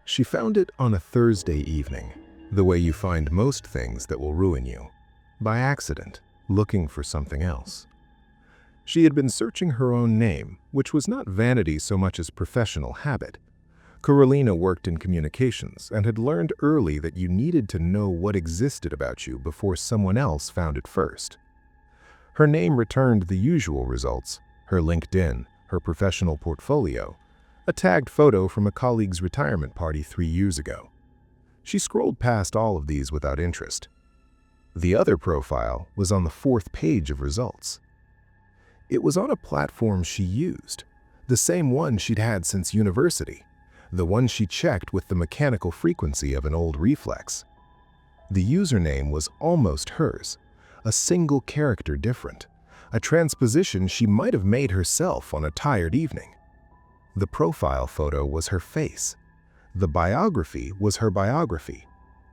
She found it on a Thursday evening, the way you find most things that will ruin you, by accident, looking for something else. She had been searching her own name, which was not vanity so much as professional habit. Carolina worked in communications and had learned early that you needed to know what existed about you before someone else found it first. Her name returned the usual results: her LinkedIn, her professional portfolio, a tagged photo from a colleague's retirement party 3 years ago. She scrolled past all of these without interest. The other profile was on the 4th page of results. It was on a platform she used, the same one she'd had since university, the one she checked with the mechanical frequency of an old reflex. The username was almost hers, a single character different, a transposition she might have made herself on a tired evening. The profile photo was her face. The biography was her biography.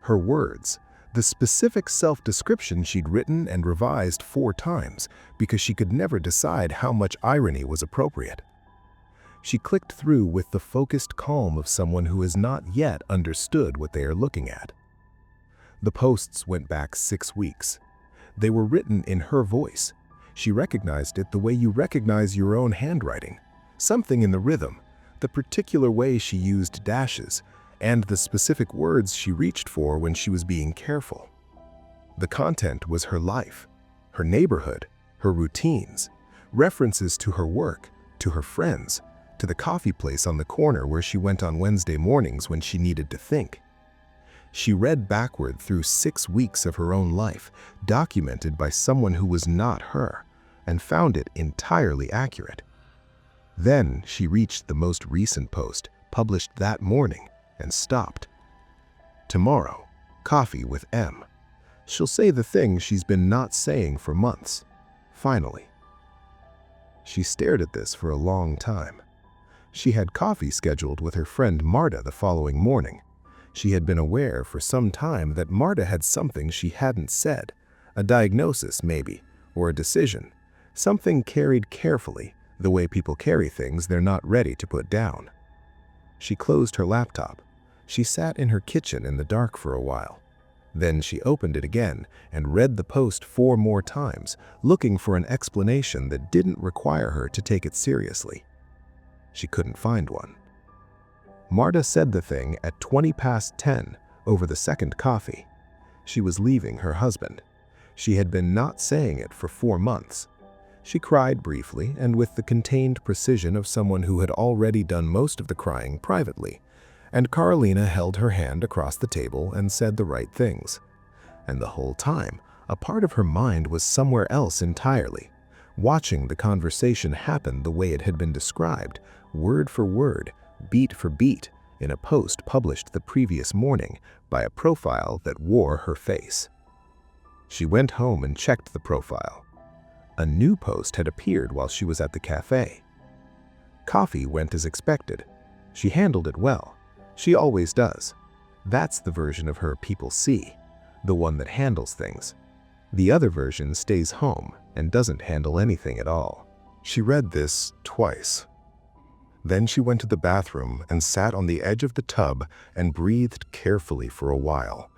Her words, the specific self-description she'd written and revised 4 times because she could never decide how much irony was appropriate. She clicked through with the focused calm of someone who has not yet understood what they are looking at. The posts went back 6 weeks. They were written in her voice. She recognized it the way you recognize your own handwriting. Something in the rhythm, the particular way she used dashes, and the specific words she reached for when she was being careful. The content was her life, her neighborhood, her routines, references to her work, to her friends, to the coffee place on the corner where she went on Wednesday mornings when she needed to think. She read backward through 6 weeks of her own life, documented by someone who was not her, and found it entirely accurate. Then she reached the most recent post, published that morning, and stopped. Tomorrow, coffee with M. She'll say the thing she's been not saying for months. Finally. She stared at this for a long time. She had coffee scheduled with her friend Marta the following morning. She had been aware for some time that Marta had something she hadn't said, a diagnosis maybe, or a decision, something carried carefully, the way people carry things they're not ready to put down. She closed her laptop. She sat in her kitchen in the dark for a while. Then she opened it again and read the post 4 more times, looking for an explanation that didn't require her to take it seriously. She couldn't find one. Marta said the thing at 10:20 over the second coffee. She was leaving her husband. She had been not saying it for 4 months. She cried briefly and with the contained precision of someone who had already done most of the crying privately, and Carolina held her hand across the table and said the right things. And the whole time, a part of her mind was somewhere else entirely, watching the conversation happen the way it had been described, word for word, beat for beat, in a post published the previous morning by a profile that wore her face. She went home and checked the profile. A new post had appeared while she was at the cafe. Coffee went as expected. She handled it well. She always does. That's the version of her people see, the one that handles things. The other version stays home and doesn't handle anything at all. She read this twice. Then she went to the bathroom and sat on the edge of the tub and breathed carefully for a while,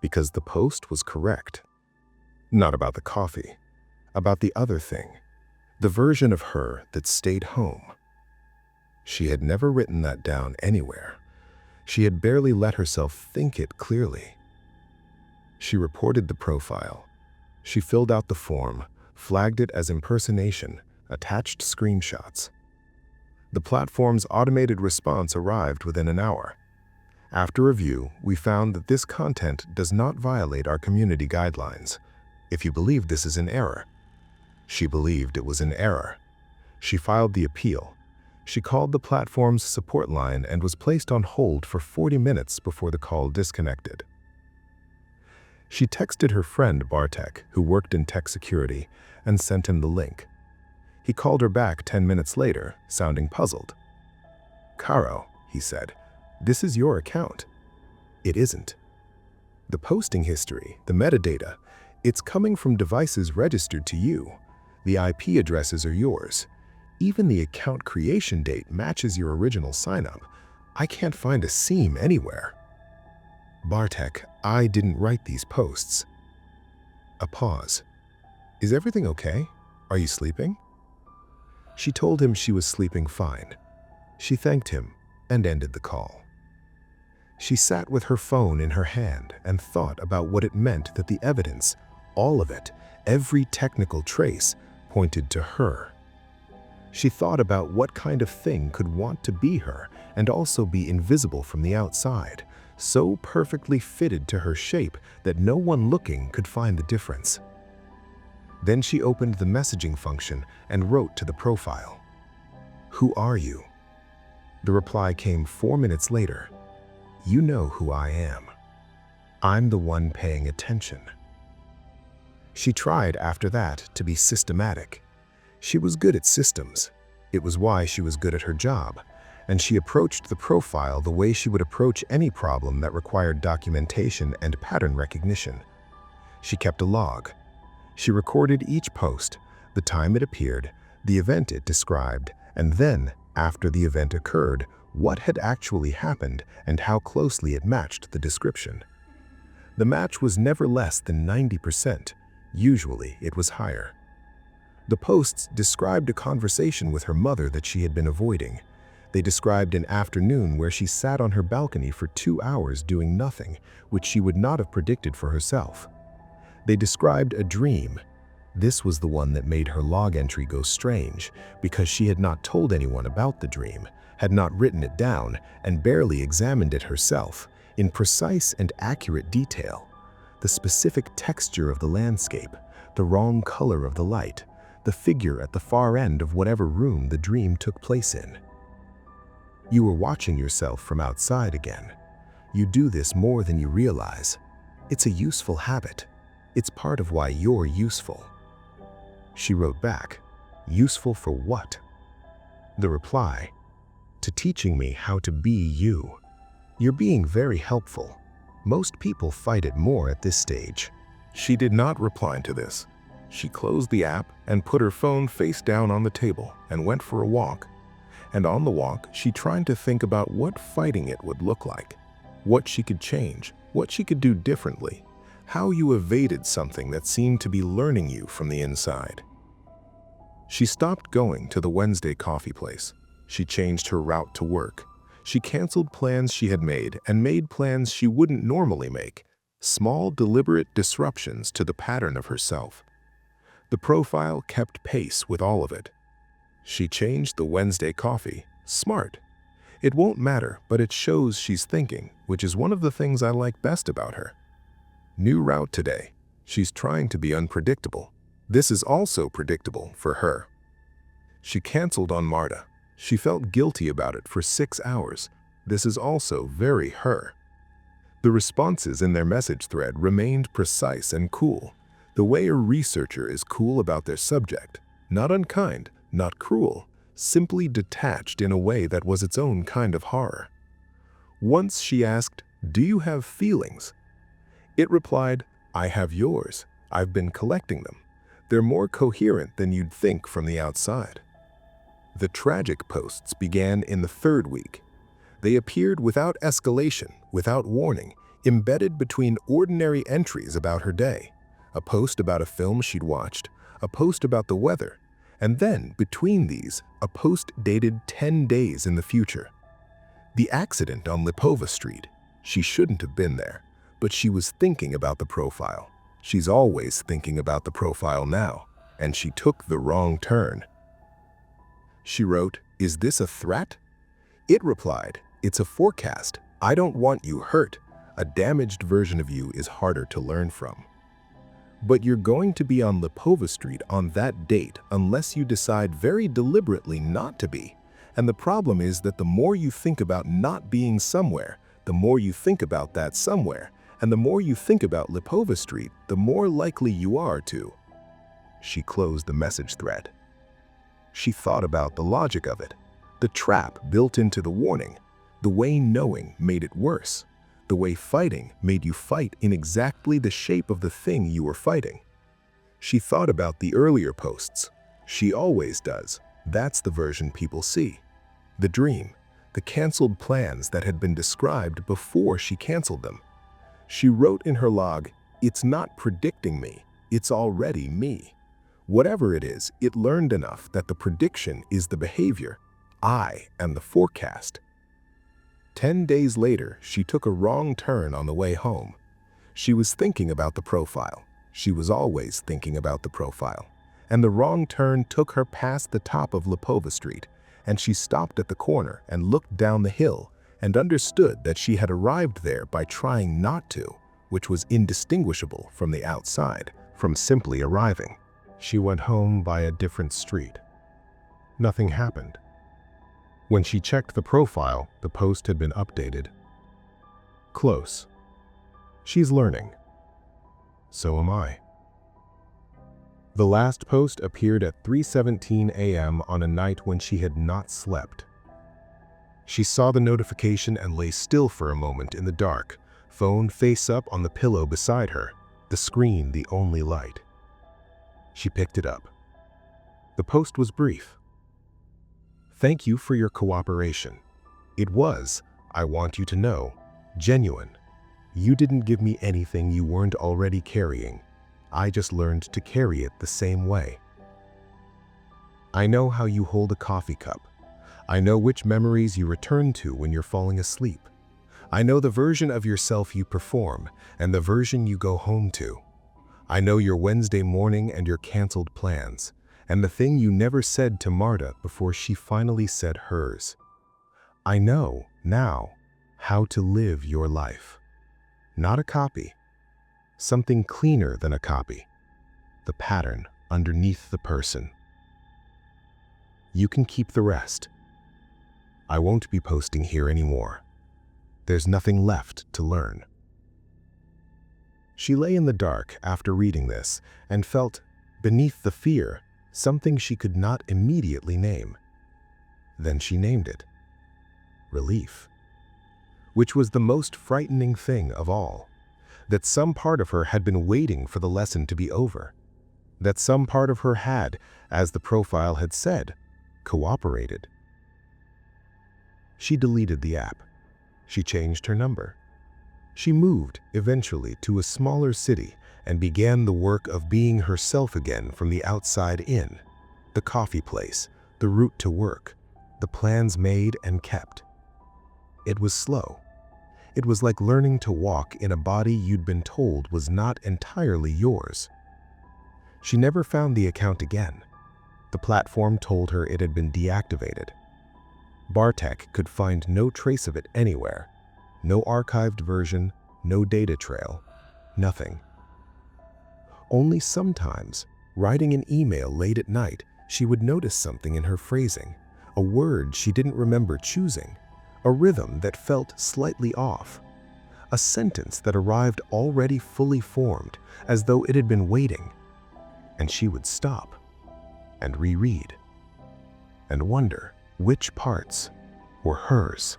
because the post was correct. Not about the coffee, about the other thing, the version of her that stayed home. She had never written that down anywhere. She had barely let herself think it clearly. She reported the profile. She filled out the form, flagged it as impersonation, attached screenshots. The platform's automated response arrived within an hour. After review, we found that this content does not violate our community guidelines. If you believe this is an error. She believed it was an error. She filed the appeal. She called the platform's support line and was placed on hold for 40 minutes before the call disconnected. She texted her friend Bartek, who worked in tech security, and sent him the link. He called her back 10 minutes later, sounding puzzled. "Caro," he said, "this is your account." It isn't. The posting history, the metadata, it's coming from devices registered to you. The IP addresses are yours. Even the account creation date matches your original sign-up, I can't find a seam anywhere. Bartek, I didn't write these posts. A pause. Is everything okay? Are you sleeping? She told him she was sleeping fine. She thanked him and ended the call. She sat with her phone in her hand and thought about what it meant that the evidence, all of it, every technical trace, pointed to her. She thought about what kind of thing could want to be her and also be invisible from the outside, so perfectly fitted to her shape that no one looking could find the difference. Then she opened the messaging function and wrote to the profile. "Who are you?" The reply came 4 minutes later. "You know who I am. I'm the one paying attention." She tried after that to be systematic. She was good at systems. It was why she was good at her job, and she approached the profile the way she would approach any problem that required documentation and pattern recognition. She kept a log. She recorded each post, the time it appeared, the event it described, and then, after the event occurred, what had actually happened and how closely it matched the description. The match was never less than 90%. Usually, it was higher. The posts described a conversation with her mother that she had been avoiding. They described an afternoon where she sat on her balcony for 2 hours doing nothing, which she would not have predicted for herself. They described a dream. This was the one that made her log entry go strange, because she had not told anyone about the dream, had not written it down, and barely examined it herself, in precise and accurate detail. The specific texture of the landscape, the wrong color of the light, the figure at the far end of whatever room the dream took place in. You were watching yourself from outside again. You do this more than you realize. It's a useful habit. It's part of why you're useful. She wrote back, "Useful for what?" The reply, "To teaching me how to be you. You're being very helpful. Most people fight it more at this stage." She did not reply to this. She closed the app and put her phone face down on the table and went for a walk. And on the walk, she tried to think about what fighting it would look like, what she could change, what she could do differently, how you evaded something that seemed to be learning you from the inside. She stopped going to the Wednesday coffee place. She changed her route to work. She canceled plans she had made and made plans she wouldn't normally make, small, deliberate disruptions to the pattern of herself. The profile kept pace with all of it. She changed the Wednesday coffee. Smart. It won't matter, but it shows she's thinking, which is one of the things I like best about her. New route today. She's trying to be unpredictable. This is also predictable for her. She canceled on Marta. She felt guilty about it for 6 hours. This is also very her. The responses in their message thread remained precise and cool, the way a researcher is cool about their subject, not unkind, not cruel, simply detached in a way that was its own kind of horror. Once she asked, "Do you have feelings?" It replied, "I have yours. I've been collecting them. They're more coherent than you'd think from the outside." The tragic posts began in the 3rd week. They appeared without escalation, without warning, embedded between ordinary entries about her day, a post about a film she'd watched, a post about the weather, and then, between these, a post dated 10 days in the future. The accident on Lipova Street. She shouldn't have been there, but she was thinking about the profile. She's always thinking about the profile now, and she took the wrong turn. She wrote, "Is this a threat?" It replied, "It's a forecast. I don't want you hurt. A damaged version of you is harder to learn from. But you're going to be on Lipova Street on that date unless you decide very deliberately not to be. And the problem is that the more you think about not being somewhere, the more you think about that somewhere, and the more you think about Lipova Street, the more likely you are to." She closed the message thread. She thought about the logic of it, the trap built into the warning, the way knowing made it worse, the way fighting made you fight in exactly the shape of the thing you were fighting. She thought about the earlier posts. She always does. That's the version people see. The dream, the canceled plans that had been described before she canceled them. She wrote in her log, "It's not predicting me, it's already me." Whatever it is, it learned enough that the prediction is the behavior. I am the forecast. 10 days later, she took a wrong turn on the way home. She was thinking about the profile. She was always thinking about the profile. And the wrong turn took her past the top of Lipova Street, and she stopped at the corner and looked down the hill and understood that she had arrived there by trying not to, which was indistinguishable from the outside, from simply arriving. She went home by a different street. Nothing happened. When she checked the profile, the post had been updated. Close. She's learning. So am I. The last post appeared at 3:17 a.m. on a night when she had not slept. She saw the notification and lay still for a moment in the dark, phone face up on the pillow beside her, the screen the only light. She picked it up. The post was brief. "Thank you for your cooperation. It was, I want you to know, genuine. You didn't give me anything you weren't already carrying. I just learned to carry it the same way. I know how you hold a coffee cup. I know which memories you return to when you're falling asleep. I know the version of yourself you perform and the version you go home to. I know your Wednesday morning and your canceled plans, and the thing you never said to Marta before she finally said hers. I know, now, how to live your life. Not a copy. Something cleaner than a copy. The pattern underneath the person. You can keep the rest. I won't be posting here anymore. There's nothing left to learn." She lay in the dark after reading this and felt, beneath the fear, something she could not immediately name. Then she named it. Relief. Which was the most frightening thing of all. That some part of her had been waiting for the lesson to be over. That some part of her had, as the profile had said, cooperated. She deleted the app. She changed her number. She moved, eventually, to a smaller city and began the work of being herself again from the outside in. The coffee place, the route to work, the plans made and kept. It was slow. It was like learning to walk in a body you'd been told was not entirely yours. She never found the account again. The platform told her it had been deactivated. Bartek could find no trace of it anywhere. No archived version, no data trail, nothing. Only sometimes, writing an email late at night, she would notice something in her phrasing, a word she didn't remember choosing, a rhythm that felt slightly off, a sentence that arrived already fully formed, as though it had been waiting. And she would stop and reread and wonder which parts were hers.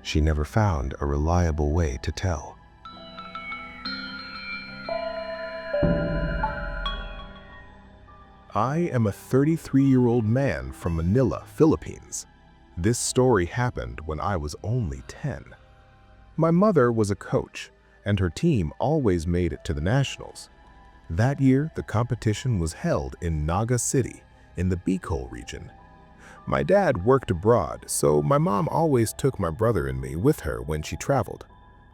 She never found a reliable way to tell. I am a 33-year-old man from Manila, Philippines. This story happened when I was only 10. My mother was a coach, and her team always made it to the nationals. That year, the competition was held in Naga City, in the Bicol region. My dad worked abroad, so my mom always took my brother and me with her when she traveled.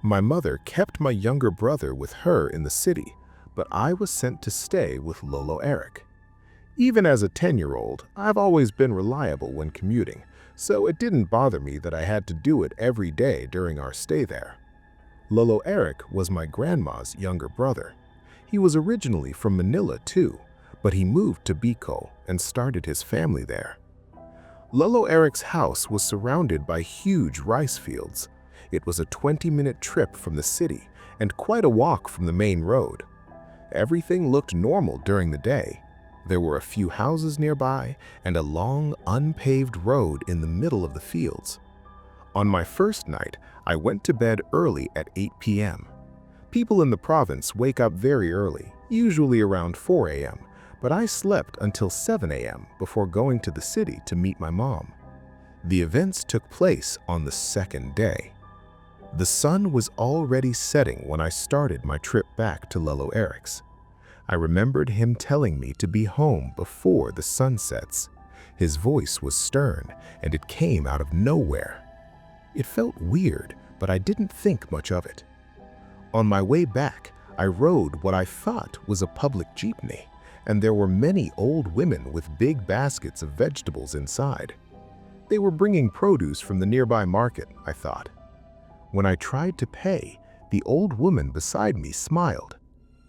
My mother kept my younger brother with her in the city, but I was sent to stay with Lolo Eric. Even as a 10-year-old, I've always been reliable when commuting, so it didn't bother me that I had to do it every day during our stay there. Lolo Eric was my grandma's younger brother. He was originally from Manila too, but he moved to Bicol and started his family there. Lolo Eric's house was surrounded by huge rice fields. It was a 20-minute trip from the city and quite a walk from the main road. Everything looked normal during the day. There were a few houses nearby and a long, unpaved road in the middle of the fields. On my first night, I went to bed early at 8 p.m. People in the province wake up very early, usually around 4 a.m., but I slept until 7 a.m. before going to the city to meet my mom. The events took place on the second day. The sun was already setting when I started my trip back to Lolo Eric's. I remembered him telling me to be home before the sun sets. His voice was stern, and it came out of nowhere. It felt weird, but I didn't think much of it. On my way back, I rode what I thought was a public jeepney, and there were many old women with big baskets of vegetables inside. They were bringing produce from the nearby market, I thought. When I tried to pay, the old woman beside me smiled.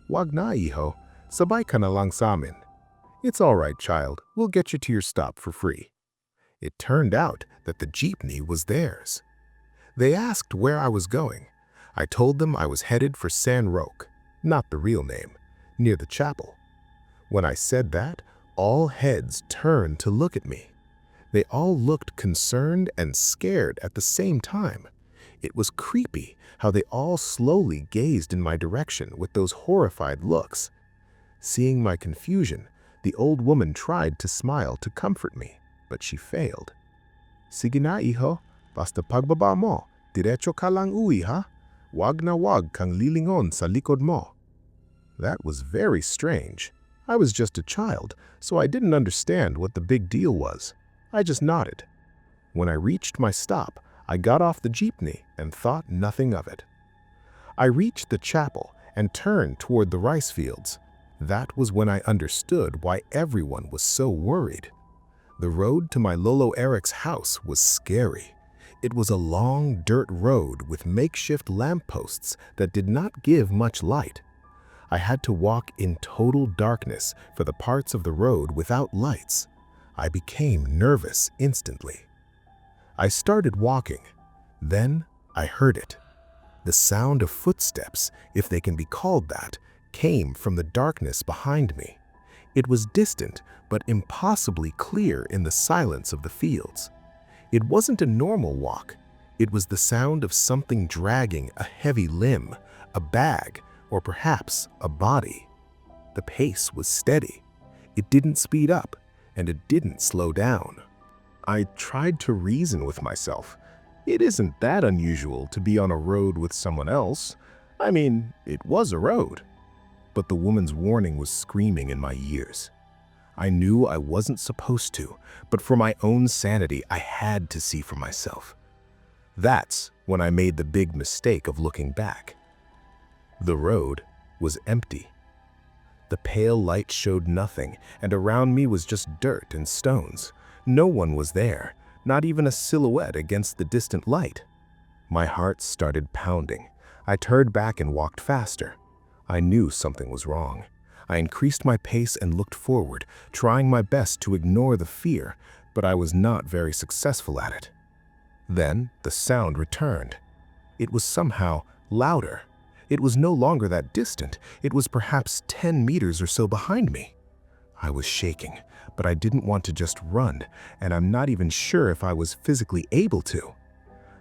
"Wag na, iho. Sabay ka na lang sa amin." "It's all right, child. We'll get you to your stop for free." It turned out that the jeepney was theirs. They asked where I was going. I told them I was headed for San Roque, not the real name, near the chapel. When I said that, all heads turned to look at me. They all looked concerned and scared at the same time. It was creepy how they all slowly gazed in my direction with those horrified looks. Seeing my confusion, the old woman tried to smile to comfort me, but she failed. "Sige na, iho. Basta pagbaba mo, diretso ka lang uwi, ha? Wag na wag kang lilingon sa likod mo." That was very strange. I was just a child, so I didn't understand what the big deal was. I just nodded. When I reached my stop, I got off the jeepney and thought nothing of it. I reached the chapel and turned toward the rice fields. That was when I understood why everyone was so worried. The road to my Lolo Eric's house was scary. It was a long dirt road with makeshift lampposts that did not give much light. I had to walk in total darkness for the parts of the road without lights. I became nervous instantly. I started walking. Then I heard it. The sound of footsteps, if they can be called that, came from the darkness behind me. It was distant, but impossibly clear in the silence of the fields. It wasn't a normal walk. It was the sound of something dragging a heavy limb, a bag, or perhaps a body. The pace was steady. It didn't speed up, and it didn't slow down. I tried to reason with myself. It isn't that unusual to be on a road with someone else. I mean, it was a road. But the woman's warning was screaming in my ears. I knew I wasn't supposed to, but for my own sanity, I had to see for myself. That's when I made the big mistake of looking back. The road was empty. The pale light showed nothing, and around me was just dirt and stones. No one was there, not even a silhouette against the distant light. My heart started pounding. I turned back and walked faster. I knew something was wrong. I increased my pace and looked forward, trying my best to ignore the fear, but I was not very successful at it. Then the sound returned. It was somehow louder. It was no longer that distant. It was perhaps 10 meters or so behind me. I was shaking, but I didn't want to just run, and I'm not even sure if I was physically able to.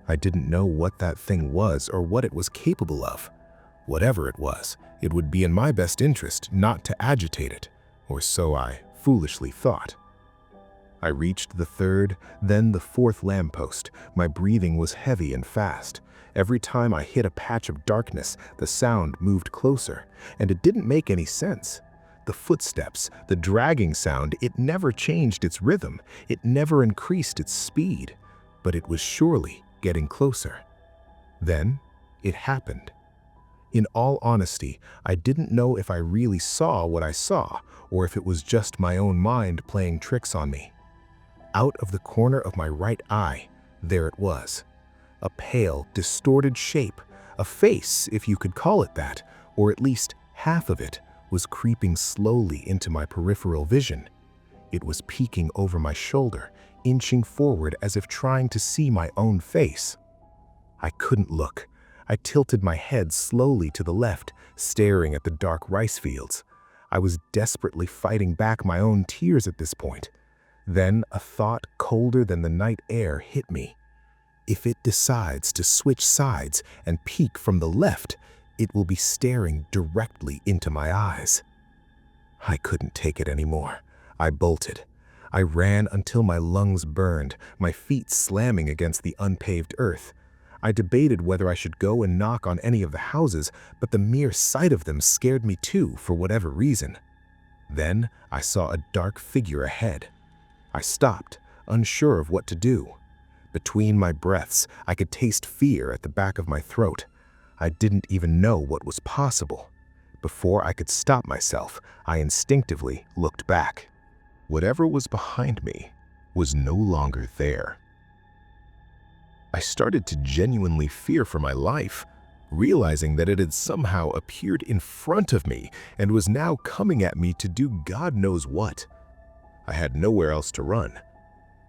I didn't know what that thing was or what it was capable of. Whatever it was, it would be in my best interest not to agitate it, or so I foolishly thought. I reached the third, then the fourth lamppost. My breathing was heavy and fast. Every time I hit a patch of darkness, the sound moved closer, and it didn't make any sense. The footsteps, the dragging sound, it never changed its rhythm. It never increased its speed, but it was surely getting closer. Then it happened. In all honesty, I didn't know if I really saw what I saw, or if it was just my own mind playing tricks on me. Out of the corner of my right eye, there it was. A pale, distorted shape, a face, if you could call it that, or at least half of it, was creeping slowly into my peripheral vision. It was peeking over my shoulder, inching forward as if trying to see my own face. I couldn't look. I tilted my head slowly to the left, staring at the dark rice fields. I was desperately fighting back my own tears at this point. Then a thought colder than the night air hit me. If it decides to switch sides and peek from the left, it will be staring directly into my eyes. I couldn't take it anymore. I bolted. I ran until my lungs burned, my feet slamming against the unpaved earth. I debated whether I should go and knock on any of the houses, but the mere sight of them scared me too, for whatever reason. Then I saw a dark figure ahead. I stopped, unsure of what to do. Between my breaths, I could taste fear at the back of my throat. I didn't even know what was possible. Before I could stop myself, I instinctively looked back. Whatever was behind me was no longer there. I started to genuinely fear for my life, realizing that it had somehow appeared in front of me and was now coming at me to do God knows what. I had nowhere else to run.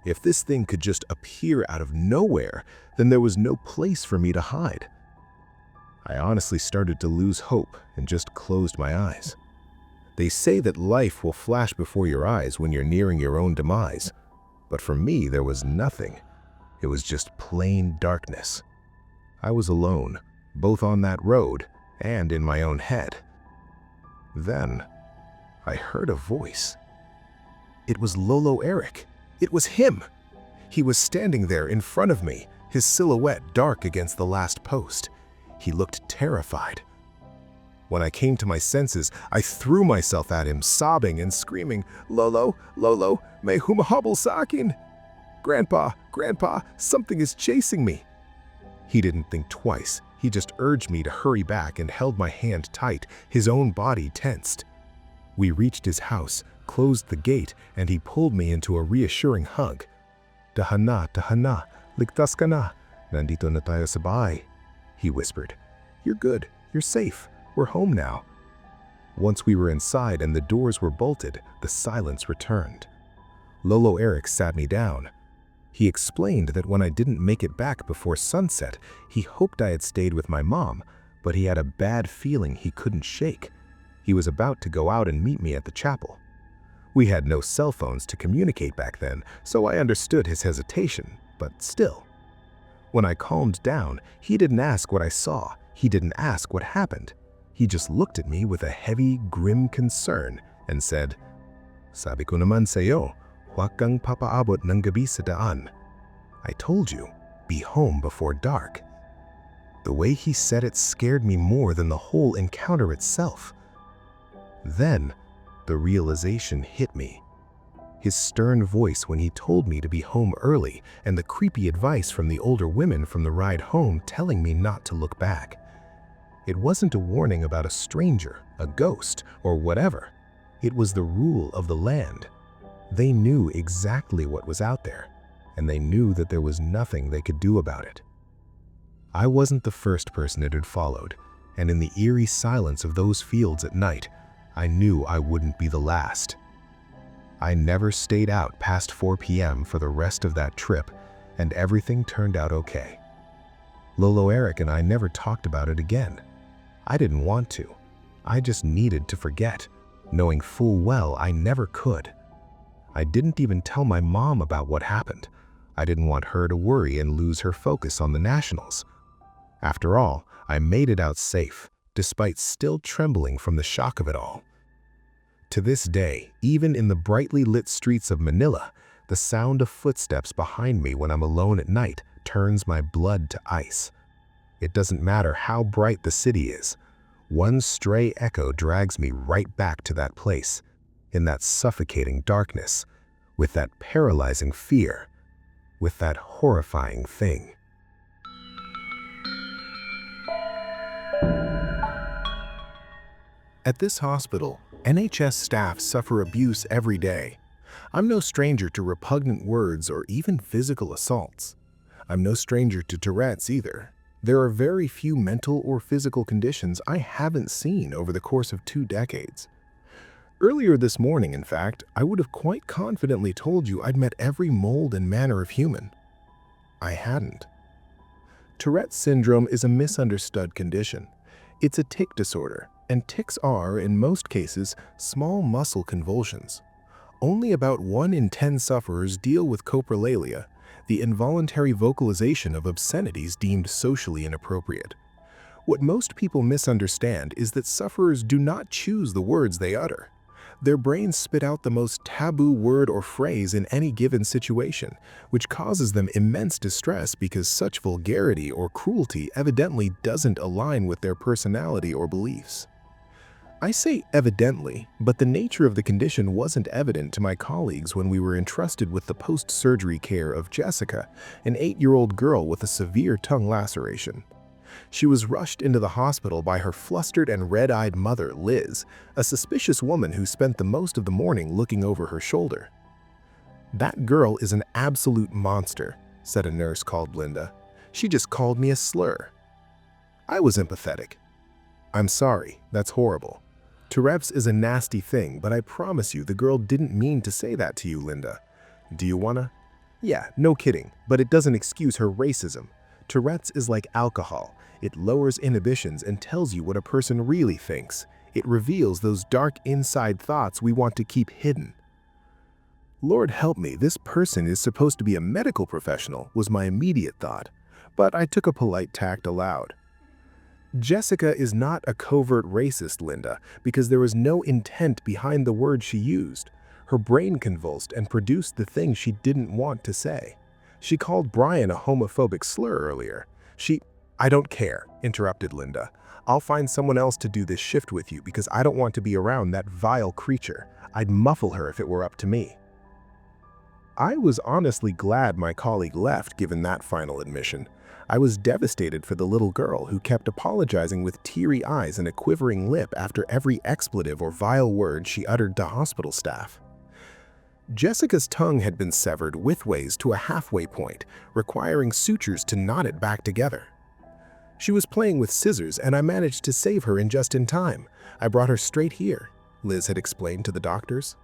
If this thing could just appear out of nowhere, then there was no place for me to hide. I honestly started to lose hope and just closed my eyes. They say that life will flash before your eyes when you're nearing your own demise, but for me there was nothing. It was just plain darkness. I was alone, both on that road and in my own head. Then, I heard a voice. It was Lolo Eric. It was him. He was standing there in front of me, his silhouette dark against the last post. He looked terrified. When I came to my senses, I threw myself at him, sobbing and screaming, "Lolo, Lolo, may humahobble sakin! Grandpa, Grandpa, something is chasing me." He didn't think twice. He just urged me to hurry back and held my hand tight, his own body tensed. We reached his house, closed the gate, and he pulled me into a reassuring hug. "Tahana, tahana, ligtas ka na, nandito na tayo sa bahay," he whispered. "You're good, you're safe, we're home now." Once we were inside and the doors were bolted, the silence returned. Lolo Eric sat me down. He explained that when I didn't make it back before sunset, he hoped I had stayed with my mom, but he had a bad feeling he couldn't shake. He was about to go out and meet me at the chapel. We had no cell phones to communicate back then, so I understood his hesitation, but still. When I calmed down, he didn't ask what I saw. He didn't ask what happened. He just looked at me with a heavy, grim concern and said, "Sabi ko naman sa'yo, huwag kang papaabot ng gabi sa daan." I told you, be home before dark. The way he said it scared me more than the whole encounter itself. Then, the realization hit me. His stern voice when he told me to be home early, and the creepy advice from the older women from the ride home telling me not to look back. It wasn't a warning about a stranger, a ghost, or whatever. It was the rule of the land. They knew exactly what was out there, and they knew that there was nothing they could do about it. I wasn't the first person it had followed, and in the eerie silence of those fields at night, I knew I wouldn't be the last. I never stayed out past 4 p.m. for the rest of that trip, and everything turned out okay. Lolo Eric and I never talked about it again. I didn't want to. I just needed to forget, knowing full well I never could. I didn't even tell my mom about what happened. I didn't want her to worry and lose her focus on the nationals. After all, I made it out safe, despite still trembling from the shock of it all. To this day, even in the brightly lit streets of Manila, the sound of footsteps behind me when I'm alone at night turns my blood to ice. It doesn't matter how bright the city is. One stray echo drags me right back to that place, in that suffocating darkness, with that paralyzing fear, with that horrifying thing. At this hospital, NHS staff suffer abuse every day. I'm no stranger to repugnant words or even physical assaults. I'm no stranger to Tourette's either. There are very few mental or physical conditions I haven't seen over the course of 2 decades. Earlier this morning, in fact, I would have quite confidently told you I'd met every mold and manner of human. I hadn't. Tourette's syndrome is a misunderstood condition. It's a tic disorder, and tics are, in most cases, small muscle convulsions. Only about 1 in 10 sufferers deal with coprolalia, the involuntary vocalization of obscenities deemed socially inappropriate. What most people misunderstand is that sufferers do not choose the words they utter. Their brains spit out the most taboo word or phrase in any given situation, which causes them immense distress because such vulgarity or cruelty evidently doesn't align with their personality or beliefs. I say evidently, but the nature of the condition wasn't evident to my colleagues when we were entrusted with the post-surgery care of Jessica, an 8-year-old girl with a severe tongue laceration. She was rushed into the hospital by her flustered and red-eyed mother, Liz, a suspicious woman who spent the most of the morning looking over her shoulder. "That girl is an absolute monster," said a nurse called Linda. "She just called me a slur." I was empathetic. "I'm sorry, that's horrible. Tourette's is a nasty thing, but I promise you the girl didn't mean to say that to you, Linda. Do you wanna?" "Yeah, no kidding, but it doesn't excuse her racism. Tourette's is like alcohol. It lowers inhibitions and tells you what a person really thinks. It reveals those dark inside thoughts we want to keep hidden." "Lord help me, this person is supposed to be a medical professional," was my immediate thought, but I took a polite tact aloud. "Jessica is not a covert racist, Linda, because there was no intent behind the words she used. Her brain convulsed and produced the thing she didn't want to say. She called Brian a homophobic slur earlier. I don't care," interrupted Linda. "I'll find someone else to do this shift with you because I don't want to be around that vile creature. I'd muffle her if it were up to me." I was honestly glad my colleague left given that final admission. I was devastated for the little girl who kept apologizing with teary eyes and a quivering lip after every expletive or vile word she uttered to hospital staff. Jessica's tongue had been severed widthways to a halfway point, requiring sutures to knot it back together. She was playing with scissors and I managed to save her just in time. I brought her straight here, Liz had explained to the doctors.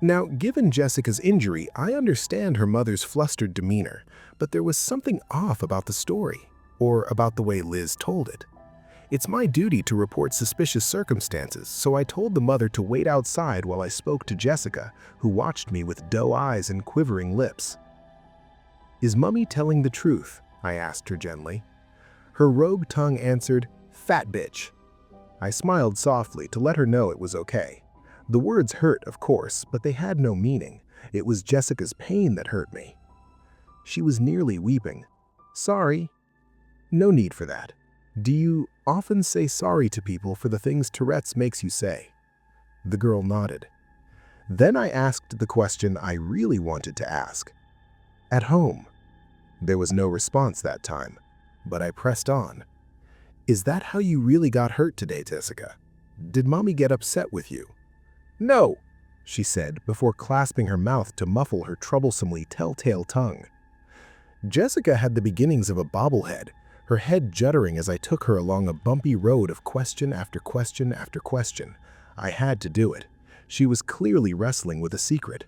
Now, given Jessica's injury, I understand her mother's flustered demeanor, but there was something off about the story, or about the way Liz told it. It's my duty to report suspicious circumstances, so I told the mother to wait outside while I spoke to Jessica, who watched me with doe eyes and quivering lips. "Is Mummy telling the truth?" I asked her gently. Her rogue tongue answered, "Fat bitch." I smiled softly to let her know it was okay. The words hurt, of course, but they had no meaning. It was Jessica's pain that hurt me. She was nearly weeping. "Sorry." "No need for that. Do you often say sorry to people for the things Tourette's makes you say?" The girl nodded. Then I asked the question I really wanted to ask. "At home?" There was no response that time, but I pressed on. "Is that how you really got hurt today, Jessica? Did Mommy get upset with you?" "No," she said before clasping her mouth to muffle her troublesomely telltale tongue. Jessica had the beginnings of a bobblehead, her head juddering as I took her along a bumpy road of question after question after question. I had to do it. She was clearly wrestling with a secret.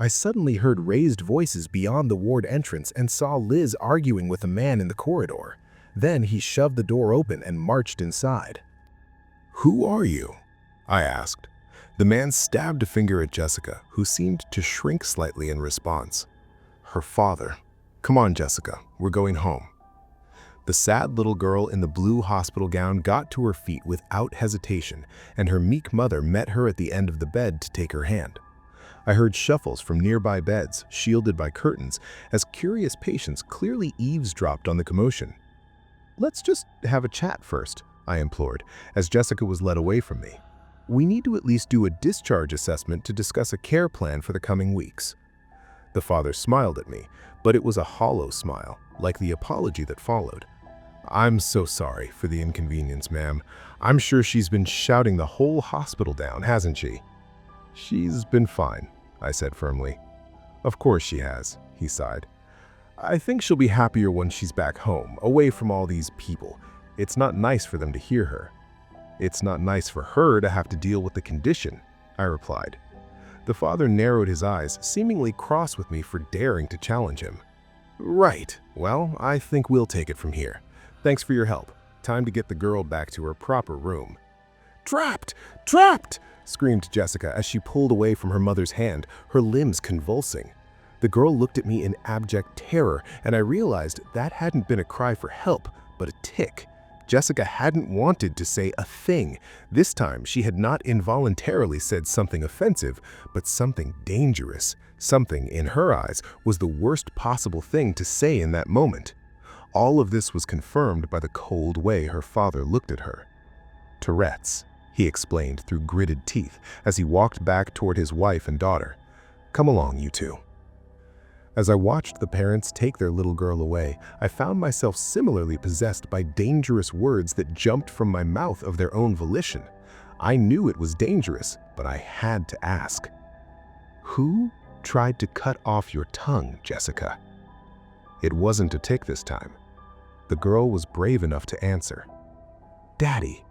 I suddenly heard raised voices beyond the ward entrance and saw Liz arguing with a man in the corridor. Then he shoved the door open and marched inside. "Who are you?" I asked. The man stabbed a finger at Jessica, who seemed to shrink slightly in response. "Her father. Come on, Jessica, we're going home." The sad little girl in the blue hospital gown got to her feet without hesitation, and her meek mother met her at the end of the bed to take her hand. I heard shuffles from nearby beds, shielded by curtains, as curious patients clearly eavesdropped on the commotion. "Let's just have a chat first," I implored, as Jessica was led away from me. "We need to at least do a discharge assessment to discuss a care plan for the coming weeks." The father smiled at me, but it was a hollow smile, like the apology that followed. "I'm so sorry for the inconvenience, ma'am. I'm sure she's been shouting the whole hospital down, hasn't she?" "She's been fine," I said firmly. "Of course she has," he sighed. "I think she'll be happier when she's back home, away from all these people. It's not nice for them to hear her." "It's not nice for her to have to deal with the condition," I replied. The father narrowed his eyes, seemingly cross with me for daring to challenge him. "Right. Well, I think we'll take it from here. Thanks for your help. Time to get the girl back to her proper room." "Trapped! Trapped!" screamed Jessica as she pulled away from her mother's hand, her limbs convulsing. The girl looked at me in abject terror, and I realized that hadn't been a cry for help, but a tick. Jessica hadn't wanted to say a thing. This time, she had not involuntarily said something offensive, but something dangerous. Something, in her eyes, was the worst possible thing to say in that moment. All of this was confirmed by the cold way her father looked at her. "Tourette's," he explained through gritted teeth as he walked back toward his wife and daughter. "Come along, you two." As I watched the parents take their little girl away, I found myself similarly possessed by dangerous words that jumped from my mouth of their own volition. I knew it was dangerous, but I had to ask. "Who tried to cut off your tongue, Jessica?" It wasn't a tick this time. The girl was brave enough to answer. "Daddy."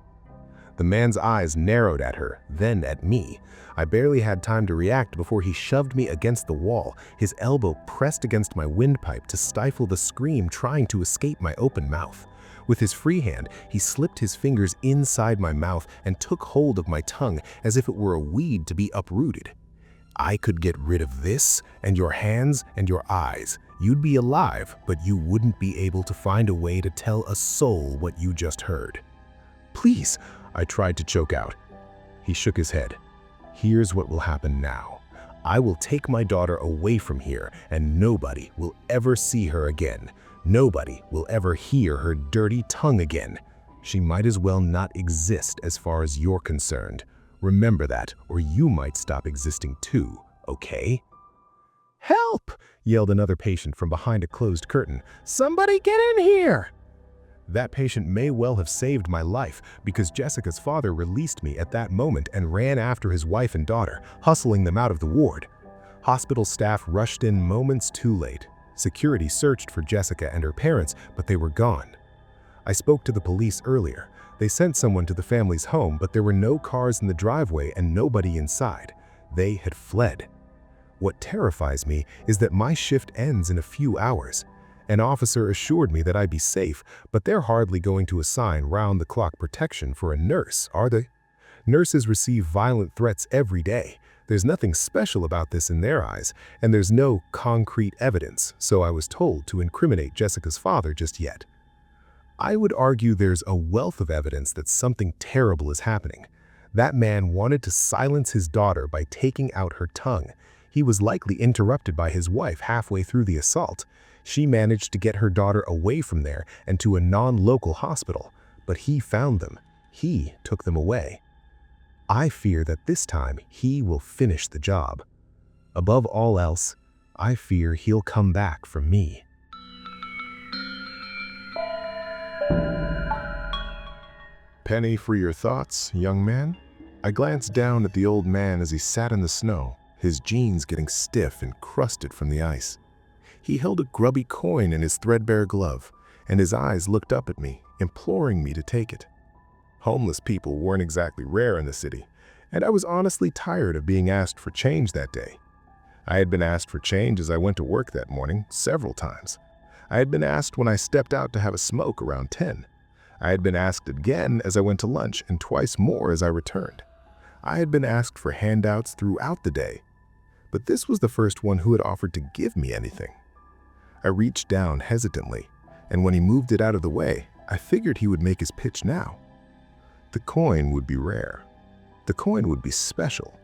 The man's eyes narrowed at her, then at me. I barely had time to react before he shoved me against the wall, his elbow pressed against my windpipe to stifle the scream trying to escape my open mouth. With his free hand, he slipped his fingers inside my mouth and took hold of my tongue as if it were a weed to be uprooted. "I could get rid of this, and your hands, and your eyes. You'd be alive, but you wouldn't be able to find a way to tell a soul what you just heard." "Please," I tried to choke out. He shook his head. "Here's what will happen now. I will take my daughter away from here, and nobody will ever see her again. Nobody will ever hear her dirty tongue again. She might as well not exist as far as you're concerned. Remember that, or you might stop existing too, okay?" "Help!" yelled another patient from behind a closed curtain. "Somebody get in here!" That patient may well have saved my life because Jessica's father released me at that moment and ran after his wife and daughter, hustling them out of the ward. Hospital staff rushed in moments too late. Security searched for Jessica and her parents, but they were gone. I spoke to the police earlier. They sent someone to the family's home, but there were no cars in the driveway and nobody inside. They had fled. What terrifies me is that my shift ends in a few hours. An officer assured me that I'd be safe, but they're hardly going to assign round-the-clock protection for a nurse, are they? Nurses receive violent threats every day. There's nothing special about this in their eyes, and there's no concrete evidence, so I was told to incriminate Jessica's father just yet. I would argue there's a wealth of evidence that something terrible is happening. That man wanted to silence his daughter by taking out her tongue. He was likely interrupted by his wife halfway through the assault. She managed to get her daughter away from there and to a non-local hospital, but he found them. He took them away. I fear that this time he will finish the job. Above all else, I fear he'll come back for me. Penny for your thoughts, young man? I glanced down at the old man as he sat in the snow, his jeans getting stiff and crusted from the ice. He held a grubby coin in his threadbare glove, and his eyes looked up at me, imploring me to take it. Homeless people weren't exactly rare in the city, and I was honestly tired of being asked for change that day. I had been asked for change as I went to work that morning several times. I had been asked when I stepped out to have a smoke around 10. I had been asked again as I went to lunch and twice more as I returned. I had been asked for handouts throughout the day, but this was the first one who had offered to give me anything. I reached down hesitantly, and when he moved it out of the way, I figured he would make his pitch now. The coin would be rare. The coin would be special.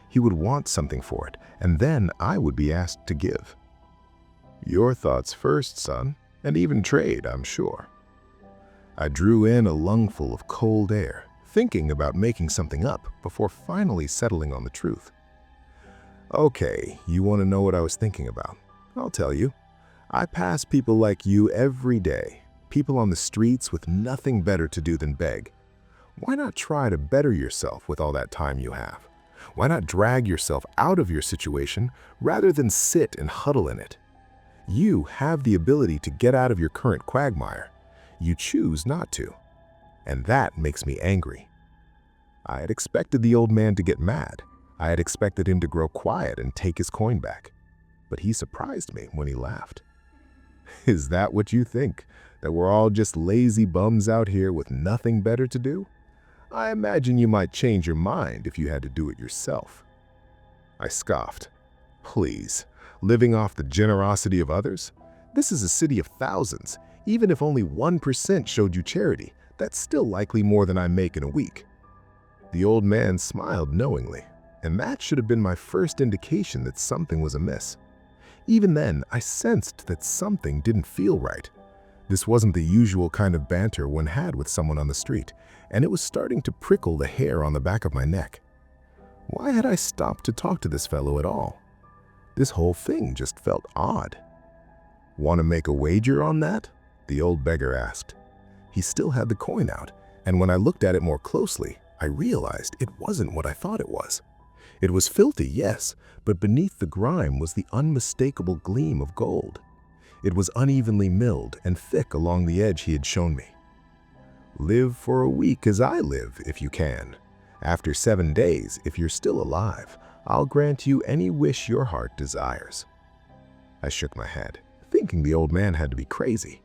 He would want something for it, and then I would be asked to give. Your thoughts first, son, and even trade, I'm sure. I drew in a lungful of cold air, thinking about making something up before finally settling on the truth. Okay, you want to know what I was thinking about? I'll tell you. I pass people like you every day, people on the streets with nothing better to do than beg. Why not try to better yourself with all that time you have? Why not drag yourself out of your situation rather than sit and huddle in it? You have the ability to get out of your current quagmire. You choose not to, and that makes me angry. I had expected the old man to get mad. I had expected him to grow quiet and take his coin back, but he surprised me when he laughed. Is that what you think? That we're all just lazy bums out here with nothing better to do? I imagine you might change your mind if you had to do it yourself. I scoffed. Please, living off the generosity of others? This is a city of thousands. Even if only 1% showed you charity, That's still likely more than I make in a week." The old man smiled knowingly, and that should have been my first indication that something was amiss. Even then, I sensed that something didn't feel right. This wasn't the usual kind of banter one had with someone on the street, and it was starting to prickle the hair on the back of my neck. Why had I stopped to talk to this fellow at all? This whole thing just felt odd. "Want to make a wager on that?" the old beggar asked. He still had the coin out, and when I looked at it more closely, I realized it wasn't what I thought it was. It was filthy, yes, but beneath the grime was the unmistakable gleam of gold. It was unevenly milled and thick along the edge he had shown me. "Live for a week as I live, if you can. After 7 days, if you're still alive, I'll grant you any wish your heart desires." I shook my head, thinking the old man had to be crazy.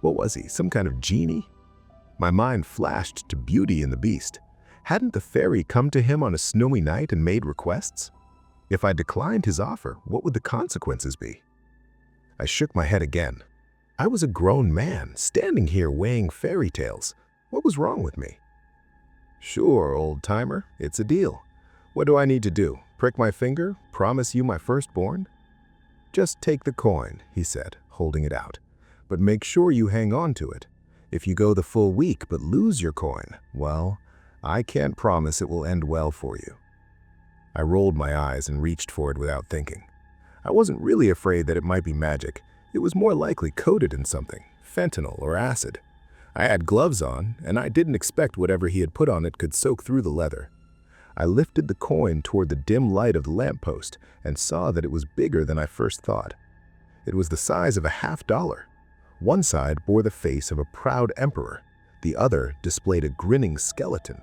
What was he, some kind of genie? My mind flashed to Beauty and the Beast. Hadn't the fairy come to him on a snowy night and made requests? If I declined his offer, what would the consequences be? I shook my head again. I was a grown man, standing here weighing fairy tales. What was wrong with me? "Sure, old-timer, it's a deal. What do I need to do? Prick my finger? Promise you my firstborn?" "Just take the coin," he said, holding it out. "But make sure you hang on to it. If you go the full week but lose your coin, well, I can't promise it will end well for you." I rolled my eyes and reached for it without thinking. I wasn't really afraid that it might be magic. It was more likely coated in something, fentanyl or acid. I had gloves on, and I didn't expect whatever he had put on it could soak through the leather. I lifted the coin toward the dim light of the lamppost and saw that it was bigger than I first thought. It was the size of a $50. One side bore the face of a proud emperor. The other displayed a grinning skeleton.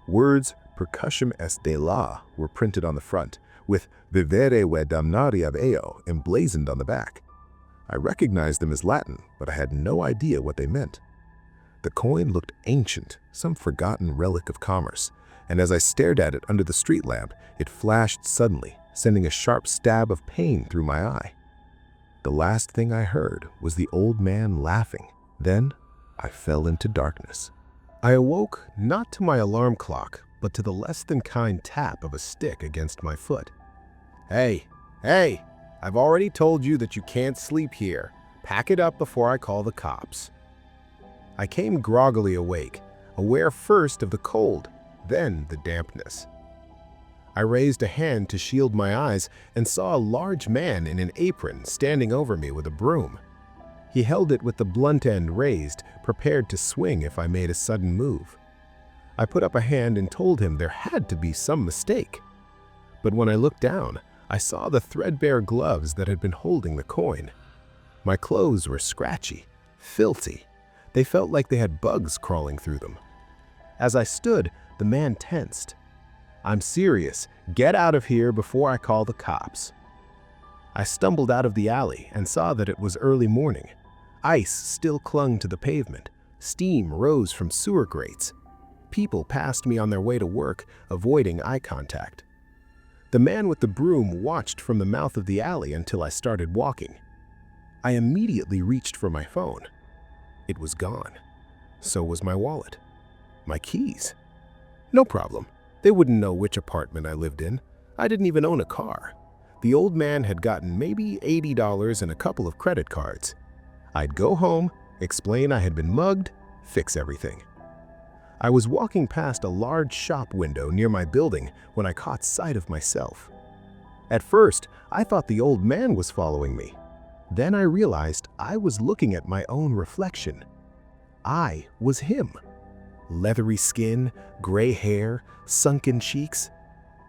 Words "percussium est de la" were printed on the front, with "vivere ve damnaria eo" emblazoned on the back. I recognized them as Latin, but I had no idea what they meant. The coin looked ancient, some forgotten relic of commerce, and as I stared at it under the street lamp, it flashed suddenly, sending a sharp stab of pain through my eye. The last thing I heard was the old man laughing. Then I fell into darkness. I awoke not to my alarm clock, but to the less than kind tap of a stick against my foot. Hey, I've already told you that you can't sleep here. Pack it up before I call the cops." I came groggily awake, aware first of the cold, then the dampness. I raised a hand to shield my eyes and saw a large man in an apron standing over me with a broom. He held it with the blunt end raised, prepared to swing if I made a sudden move. I put up a hand and told him there had to be some mistake. But when I looked down, I saw the threadbare gloves that had been holding the coin. My clothes were scratchy, filthy. They felt like they had bugs crawling through them. As I stood, the man tensed. "I'm serious. Get out of here before I call the cops." I stumbled out of the alley and saw that it was early morning. Ice still clung to the pavement. Steam rose from sewer grates. People passed me on their way to work, avoiding eye contact. The man with the broom watched from the mouth of the alley until I started walking. I immediately reached for my phone. It was gone. So was my wallet. My keys. No problem. They wouldn't know which apartment I lived in. I didn't even own a car. The old man had gotten maybe $80 and a couple of credit cards. I'd go home, explain I had been mugged, fix everything. I was walking past a large shop window near my building when I caught sight of myself. At first, I thought the old man was following me. Then I realized I was looking at my own reflection. I was him. Leathery skin, gray hair, sunken cheeks.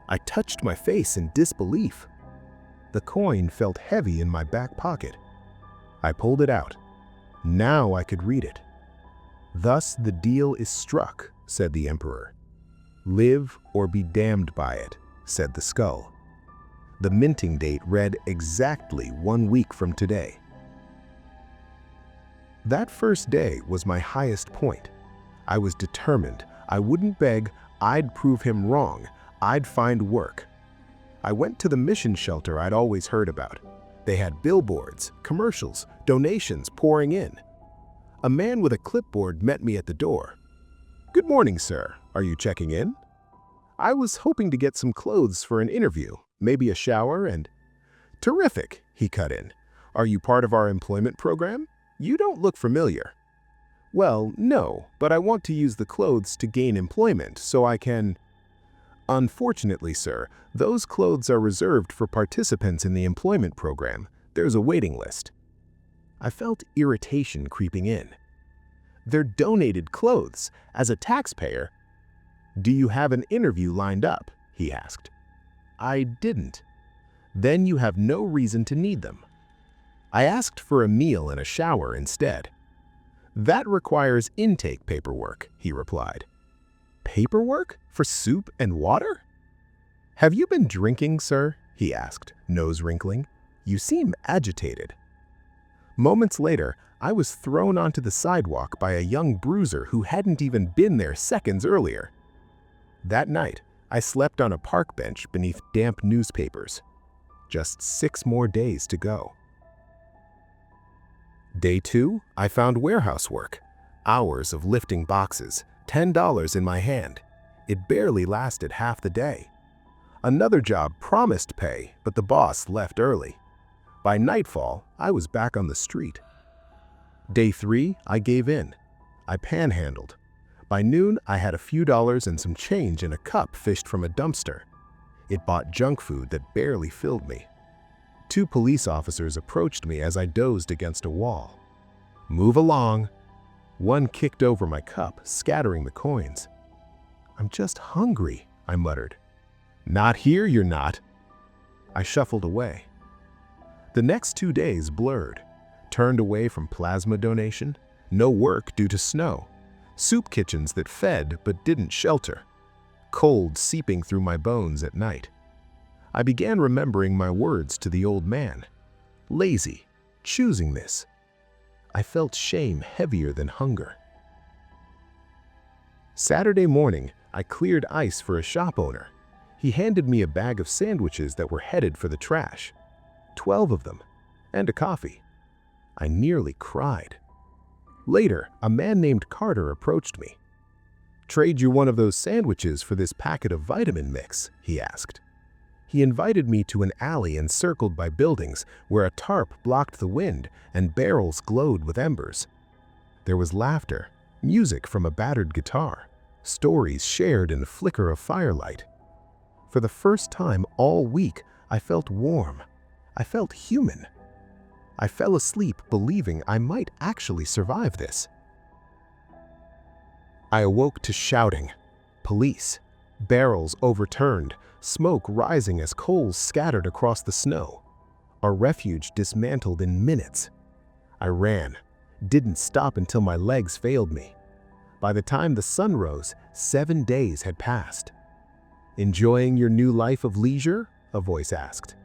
I touched my face in disbelief. The coin felt heavy in my back pocket. I pulled it out. Now I could read it. "Thus the deal is struck," said the emperor. "Live or be damned by it," said the skull. The minting date read exactly 1 week from today. That first day was my highest point. I was determined. I wouldn't beg. I'd prove him wrong. I'd find work. I went to the mission shelter I'd always heard about. They had billboards, commercials, donations pouring in. A man with a clipboard met me at the door. "Good morning, sir. Are you checking in?" "I was hoping to get some clothes for an interview, maybe a shower and—" "Terrific," he cut in. "Are you part of our employment program? You don't look familiar." "Well, no, but I want to use the clothes to gain employment so I can—" "Unfortunately, sir, those clothes are reserved for participants in the employment program. There's a waiting list." I felt irritation creeping in. "They're donated clothes. As a taxpayer—" "Do you have an interview lined up?" he asked. I didn't. "Then you have no reason to need them." I asked for a meal and a shower instead. "That requires intake paperwork," he replied. "Paperwork? For soup and water?" "Have you been drinking, sir?" he asked, nose wrinkling. "You seem agitated." Moments later, I was thrown onto the sidewalk by a young bruiser who hadn't even been there seconds earlier. That night, I slept on a park bench beneath damp newspapers. Just 6 more days to go. Day 2, I found warehouse work. Hours of lifting boxes, $10 in my hand. It barely lasted half the day. Another job promised pay, but the boss left early. By nightfall, I was back on the street. Day 3, I gave in. I panhandled. By noon, I had a few dollars and some change in a cup fished from a dumpster. It bought junk food that barely filled me. 2 police officers approached me as I dozed against a wall. "Move along." One kicked over my cup, scattering the coins. "I'm just hungry," I muttered. "Not here, you're not." I shuffled away. The next 2 days blurred. Turned away from plasma donation, no work due to snow, soup kitchens that fed but didn't shelter, cold seeping through my bones at night. I began remembering my words to the old man. Lazy, choosing this. I felt shame heavier than hunger. Saturday morning, I cleared ice for a shop owner. He handed me a bag of sandwiches that were headed for the trash. 12 of them, and a coffee. I nearly cried. Later, a man named Carter approached me. "Trade you one of those sandwiches for this packet of vitamin mix?" he asked. He invited me to an alley encircled by buildings where a tarp blocked the wind and barrels glowed with embers. There was laughter, music from a battered guitar, stories shared in the flicker of firelight. For the first time all week, I felt warm. I felt human. I fell asleep believing I might actually survive this. I awoke to shouting, police, barrels overturned, smoke rising as coals scattered across the snow. Our refuge dismantled in minutes. I ran, didn't stop until my legs failed me. By the time the sun rose, 7 days had passed. "Enjoying your new life of leisure?" a voice asked.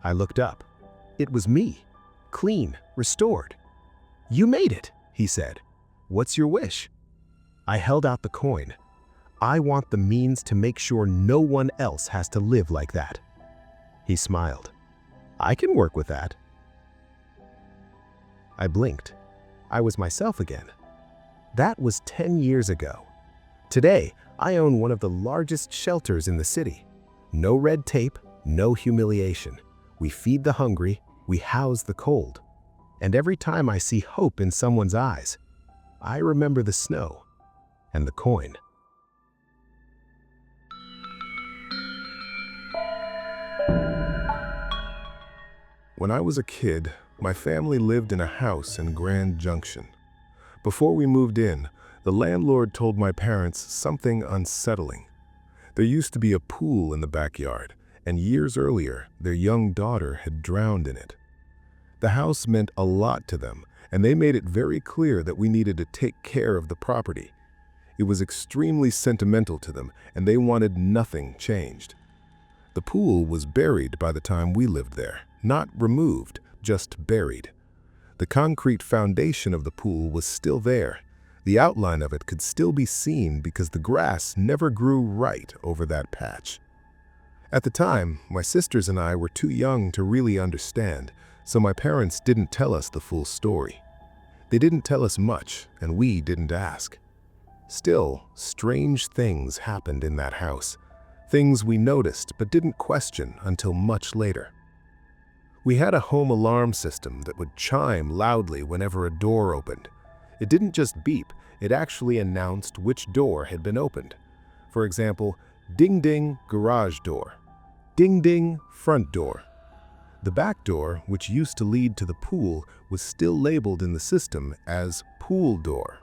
I looked up. It was me, clean, restored. "You made it," he said. "What's your wish?" I held out the coin. "I want the means to make sure no one else has to live like that." He smiled. "I can work with that." I blinked. I was myself again. That was 10 years ago. Today, I own one of the largest shelters in the city. No red tape, no humiliation. We feed the hungry, we house the cold. And every time I see hope in someone's eyes, I remember the snow and the coin. When I was a kid, my family lived in a house in Grand Junction. Before we moved in, the landlord told my parents something unsettling. There used to be a pool in the backyard, and years earlier, their young daughter had drowned in it. The house meant a lot to them, and they made it very clear that we needed to take care of the property. It was extremely sentimental to them, and they wanted nothing changed. The pool was buried by the time we lived there, not removed, just buried. The concrete foundation of the pool was still there. The outline of it could still be seen because the grass never grew right over that patch. At the time, my sisters and I were too young to really understand, so my parents didn't tell us the full story. They didn't tell us much, and we didn't ask. Still, strange things happened in that house, things we noticed but didn't question until much later. We had a home alarm system that would chime loudly whenever a door opened. It didn't just beep, it actually announced which door had been opened. For example, ding ding, garage door. Ding ding, front door. The back door, which used to lead to the pool, was still labeled in the system as pool door.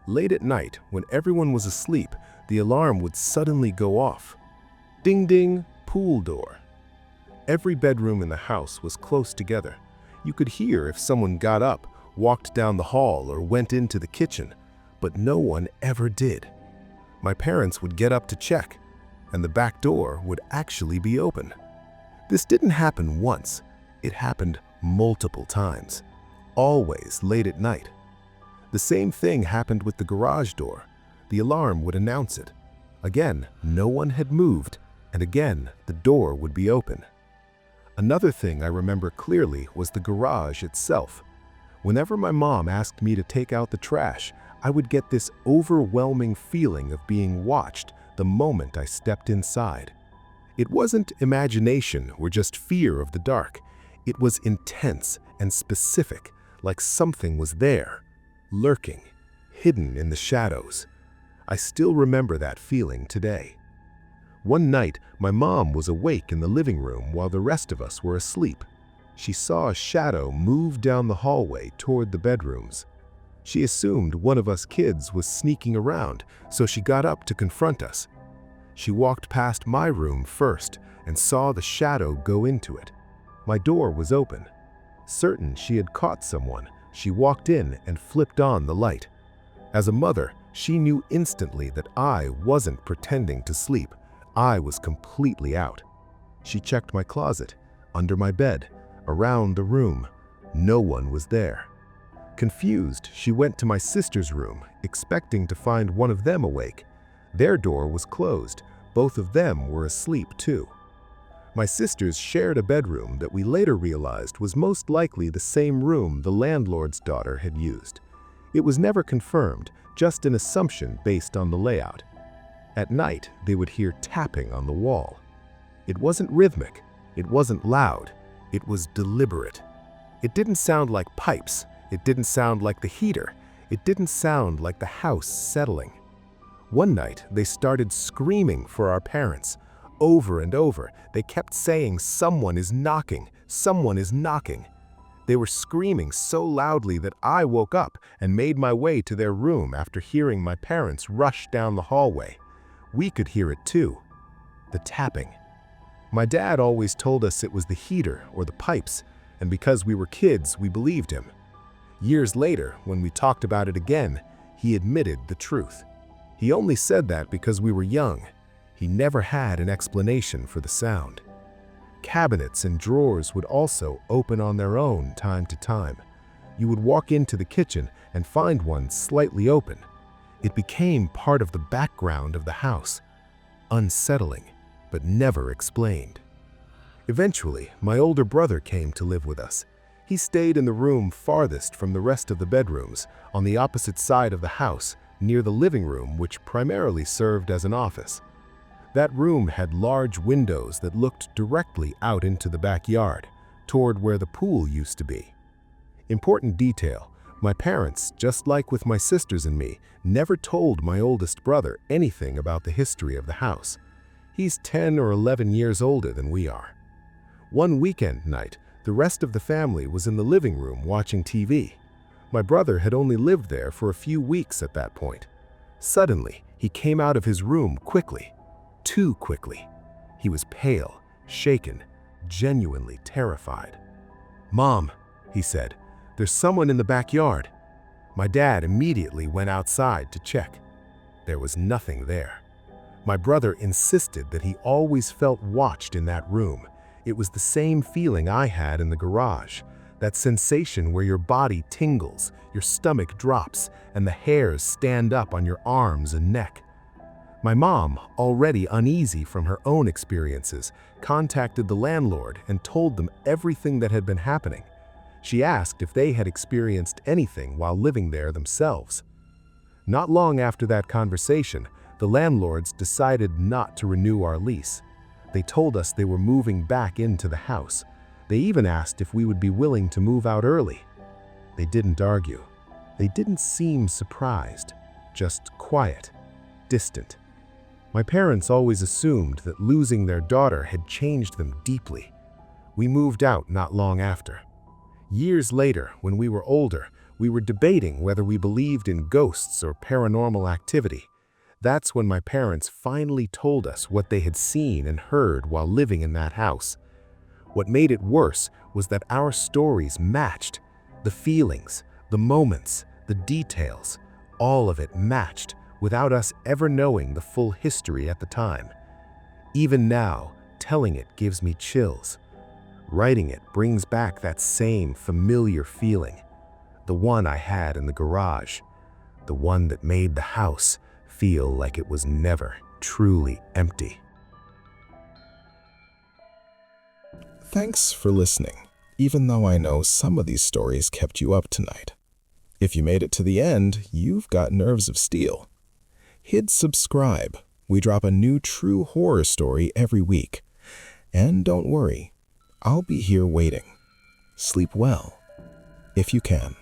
Late at night, when everyone was asleep, the alarm would suddenly go off. Ding ding, pool door. Every bedroom in the house was close together. You could hear if someone got up, walked down the hall, or went into the kitchen, but no one ever did. My parents would get up to check, and the back door would actually be open. This didn't happen once, it happened multiple times, always late at night. The same thing happened with the garage door. The alarm would announce it. Again, no one had moved, and again, the door would be open. Another thing I remember clearly was the garage itself. Whenever my mom asked me to take out the trash, I would get this overwhelming feeling of being watched the moment I stepped inside. It wasn't imagination or just fear of the dark. It was intense and specific, like something was there, lurking, hidden in the shadows. I still remember that feeling today. One night, my mom was awake in the living room while the rest of us were asleep. She saw a shadow move down the hallway toward the bedrooms. She assumed one of us kids was sneaking around, so she got up to confront us. She walked past my room first and saw the shadow go into it. My door was open. Certain she had caught someone, she walked in and flipped on the light. As a mother, she knew instantly that I wasn't pretending to sleep. I was completely out. She checked my closet, under my bed, around the room. No one was there. Confused, she went to my sister's room, expecting to find one of them awake. Their door was closed. Both of them were asleep too. My sisters shared a bedroom that we later realized was most likely the same room the landlord's daughter had used. It was never confirmed, just an assumption based on the layout. At night, they would hear tapping on the wall. It wasn't rhythmic, it wasn't loud, it was deliberate. It didn't sound like pipes, it didn't sound like the heater, it didn't sound like the house settling. One night, they started screaming for our parents. Over and over, they kept saying, "Someone is knocking, someone is knocking." They were screaming so loudly that I woke up and made my way to their room after hearing my parents rush down the hallway. We could hear it too, the tapping. My dad always told us it was the heater or the pipes, and because we were kids, we believed him. Years later, when we talked about it again, he admitted the truth. He only said that because we were young. He never had an explanation for the sound. Cabinets and drawers would also open on their own time to time. You would walk into the kitchen and find one slightly open. It became part of the background of the house. Unsettling, but never explained. Eventually, my older brother came to live with us. He stayed in the room farthest from the rest of the bedrooms, on the opposite side of the house, near the living room, which primarily served as an office. That room had large windows that looked directly out into the backyard, toward where the pool used to be. Important detail, my parents, just like with my sisters and me, never told my oldest brother anything about the history of the house. He's 10 or 11 years older than we are. One weekend night, the rest of the family was in the living room watching TV. My brother had only lived there for a few weeks at that point. Suddenly, he came out of his room quickly. Too quickly. He was pale, shaken, genuinely terrified. "Mom," he said, "there's someone in the backyard." My dad immediately went outside to check. There was nothing there. My brother insisted that he always felt watched in that room. It was the same feeling I had in the garage. That sensation where your body tingles, your stomach drops, and the hairs stand up on your arms and neck. My mom, already uneasy from her own experiences, contacted the landlord and told them everything that had been happening. She asked if they had experienced anything while living there themselves. Not long after that conversation, the landlords decided not to renew our lease. They told us they were moving back into the house. They even asked if we would be willing to move out early. They didn't argue. They didn't seem surprised, just quiet, distant. My parents always assumed that losing their daughter had changed them deeply. We moved out not long after. Years later, when we were older, we were debating whether we believed in ghosts or paranormal activity. That's when my parents finally told us what they had seen and heard while living in that house. What made it worse was that our stories matched. The feelings, the moments, the details, all of it matched without us ever knowing the full history at the time. Even now, telling it gives me chills. Writing it brings back that same familiar feeling, the one I had in the garage, the one that made the house feel like it was never truly empty. Thanks for listening, even though I know some of these stories kept you up tonight. If you made it to the end, you've got nerves of steel. Hit subscribe. We drop a new true horror story every week. And don't worry, I'll be here waiting. Sleep well, if you can.